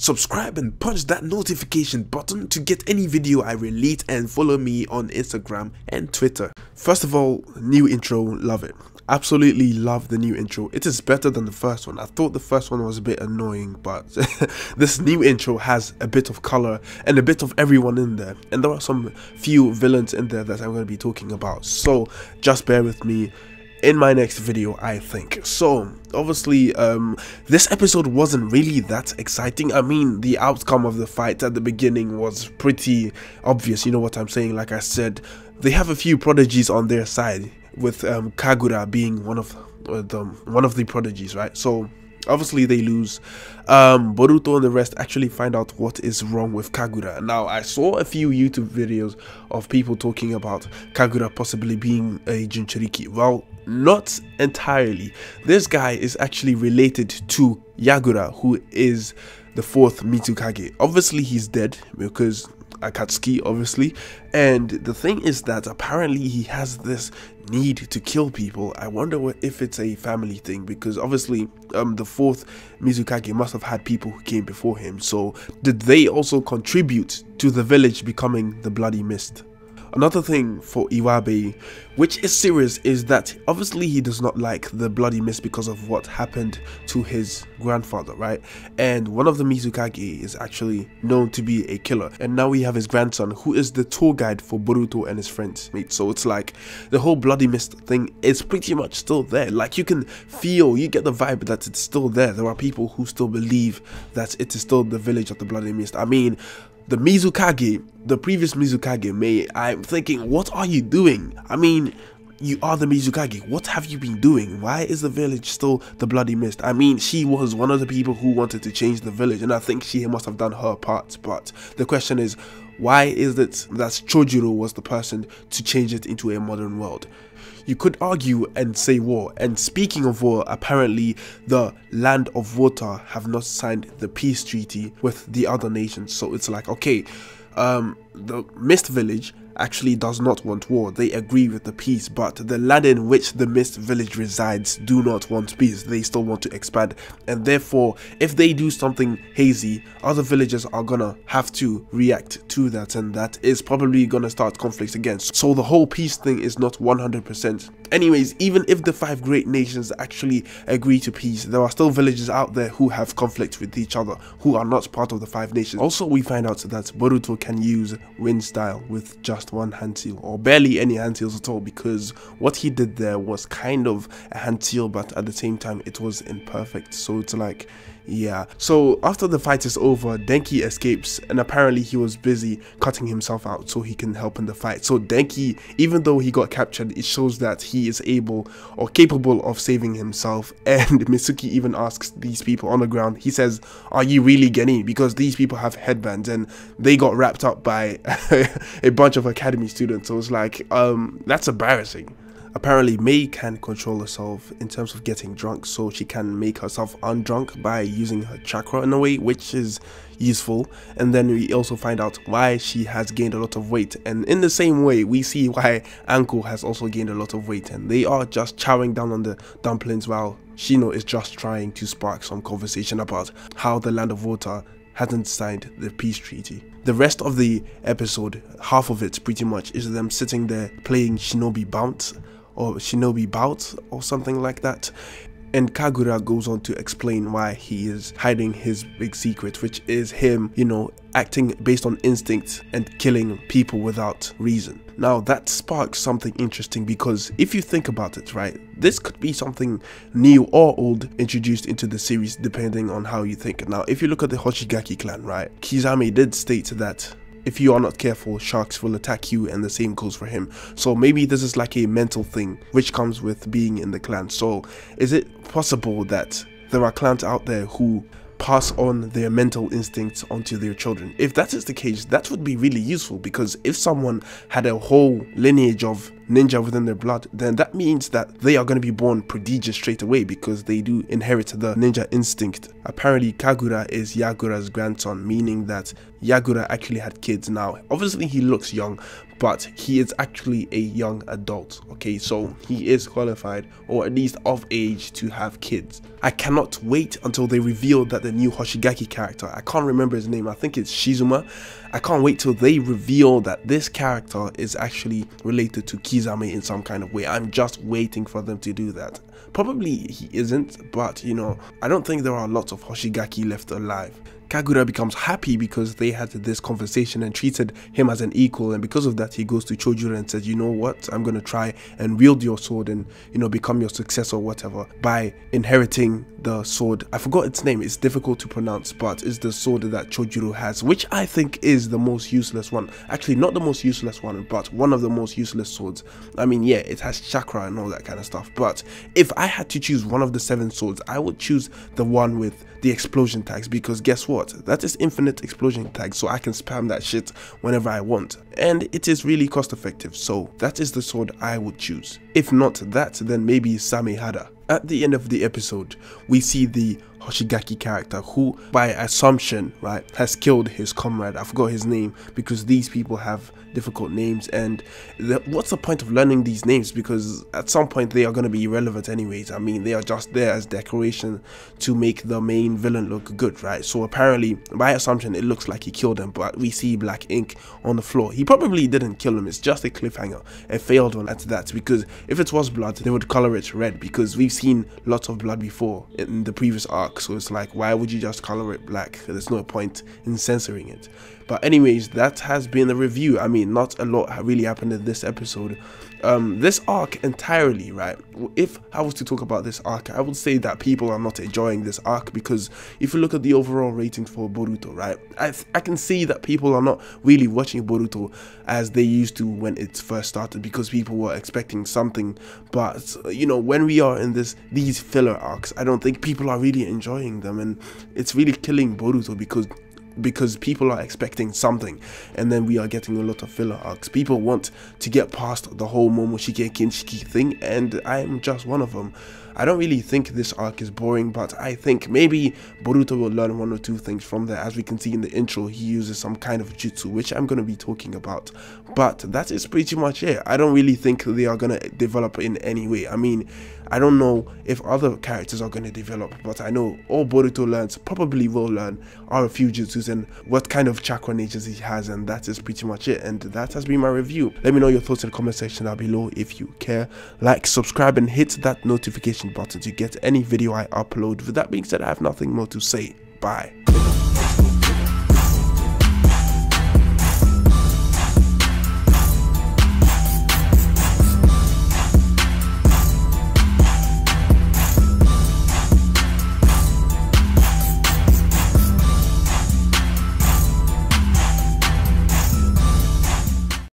Subscribe and punch that notification button to get any video I release, and follow me on Instagram and Twitter. First of all, new intro, love it. Absolutely love the new intro. It is better than the first one. I thought the first one was a bit annoying, but this new intro has a bit of color and a bit of everyone in there, and there are some few villains in there that I'm going to be talking about, so just bear with me in my next video, I think. So obviously this episode wasn't really that exciting. I mean, the outcome of the fight at the beginning was pretty obvious, you know what I'm saying. Like I said, they have a few prodigies on their side, with Kagura being one of the prodigies, right? So obviously they lose. Boruto and the rest actually find out what is wrong with Kagura. Now, I saw a few YouTube videos of people talking about Kagura possibly being a Jinchuriki. Well, not entirely. This guy is actually related to Yagura, who is the fourth Mizukage. Obviously he's dead because Akatsuki, obviously, and the thing is that apparently he has this need to kill people. I wonder if it's a family thing, because obviously the fourth Mizukage must have had people who came before him, so did they also contribute to the village becoming the Bloody Mist? Another thing for Iwabe, which is serious, is that obviously he does not like the Bloody Mist because of what happened to his grandfather, right? And one of the Mizukage is actually known to be a killer, and now we have his grandson, who is the tour guide for Boruto and his friends, mate. So it's like the whole Bloody Mist thing is pretty much still there. Like, you can feel, you get the vibe that it's still there. There are people who still believe that it is still the village of the Bloody Mist. I mean, the Mizukage, the previous Mizukage, I'm thinking, what are you doing? I mean, you are the Mizukage, what have you been doing? Why is the village still the Bloody Mist? I mean, she was one of the people who wanted to change the village, and I think she must have done her part, but the question is, why is it that Chojuro was the person to change it into a modern world? You could argue and say war, and speaking of war, apparently the Land of Water have not signed the peace treaty with the other nations. So it's like, okay, the Mist Village actually does not want war. They agree with the peace, but the land in which the Mist Village resides do not want peace. They still want to expand, and therefore if they do something hazy, other villages are gonna have to react to that, and that is probably gonna start conflicts again. So the whole peace thing is not 100%. Anyways, even if the 5 great nations actually agree to peace, there are still villages out there who have conflict with each other, who are not part of the 5 nations. Also, we find out that Boruto can use wind style with just one hand seal, or barely any hand seals at all, because what he did there was kind of a hand seal, but at the same time it was imperfect. So it's like, yeah. So after the fight is over, Denki escapes, and apparently he was busy cutting himself out so he can help in the fight. So Denki, even though he got captured, it shows that he is able or capable of saving himself. And Mitsuki even asks these people on the ground, he says, are you really Geni? Because these people have headbands and they got wrapped up by a bunch of academy students. So it's like, that's embarrassing. Apparently Mei can control herself in terms of getting drunk, so she can make herself undrunk by using her chakra in a way, which is useful. And then we also find out why she has gained a lot of weight, and in the same way we see why Anko has also gained a lot of weight, and they are just chowing down on the dumplings while Shino is just trying to spark some conversation about how the Land of Water hadn't signed the peace treaty. The rest of the episode, half of it pretty much, is them sitting there playing Shinobi Bounce or Shinobi Bout or something like that, and Kagura goes on to explain why he is hiding his big secret, which is him, you know, acting based on instinct and killing people without reason. Now that sparks something interesting, because if you think about it, right, this could be something new or old introduced into the series depending on how you think. Now if you look at the Hoshigaki clan, right, Kizame did state that if you are not careful, sharks will attack you, and the same goes for him. So maybe this is like a mental thing which comes with being in the clan. So is it possible that there are clans out there who pass on their mental instincts onto their children? If that is the case, that would be really useful, because if someone had a whole lineage of ninja within their blood, then that means that they are going to be born prodigious straight away because they do inherit the ninja instinct. Apparently Kagura is Yagura's grandson, meaning that Yagura actually had kids. Now obviously he looks young, but he is actually a young adult. Okay, so he is qualified, or at least of age, to have kids. I cannot wait until they reveal that the new Hoskigaki character, I can't remember his name, I think it's Shizuma. I can't wait till they reveal that this character is actually related to Kisame in some kind of way. I'm just waiting for them to do that. Probably he isn't, but you know, I don't think there are lots of Hoskigaki left alive. Kagura becomes happy because they had this conversation and treated him as an equal, and because of that he goes to Chojuro and says, you know what, I'm gonna try and wield your sword and, you know, become your successor or whatever by inheriting the sword. I forgot its name, it's difficult to pronounce, but it's the sword that Chojuro has, which I think is the most useless one. Actually not the most useless one, but one of the most useless swords. I mean, yeah, it has chakra and all that kind of stuff, but if I had to choose one of the 7 swords, I would choose the one with the explosion tags, because guess what, that is infinite explosion tags, so I can spam that shit whenever I want, and it is really cost effective. So that is the sword I would choose. If not that, then maybe Samehada. At the end of the episode, we see the Hoskigaki character who, by assumption, right, has killed his comrade. I forgot his name because these people have difficult names, and what's the point of learning these names, because at some point they are going to be irrelevant anyways. I mean, they are just there as decoration to make the main villain look good, right? So apparently, by assumption, it looks like he killed him, but we see black ink on the floor. He probably didn't kill him, it's just a cliffhanger, a failed one at that, because if it was blood, they would color it red, because we've seen lots of blood before in the previous arc, so it's like, why would you just color it black? There's no point in censoring it. But anyways, that has been the review. I mean, not a lot really happened in this episode. This arc entirely, right, if I was to talk about this arc, I would say that people are not enjoying this arc, because if you look at the overall ratings for Boruto, right, I can see that people are not really watching Boruto as they used to when it first started, because people were expecting something. But you know, when we are in these filler arcs, I don't think people are really enjoying them, and it's really killing Boruto, because people are expecting something, and then we are getting a lot of filler arcs. People want to get past the whole Momoshiki Kinshiki thing, and I'm just one of them. I don't really think this arc is boring, but I think maybe Boruto will learn 1 or 2 things from there. As we can see in the intro, he uses some kind of jutsu, which I'm going to be talking about. But that is pretty much it. I don't really think they are going to develop in any way. I mean, I don't know if other characters are going to develop, but I know all Boruto learns, probably will learn, are a few jutsus and what kind of chakra natures he has, and that is pretty much it. And that has been my review. Let me know your thoughts in the comment section down below if you care. Like, subscribe, and hit that notification button to get any video I upload. With that being said, I have nothing more to say. Bye.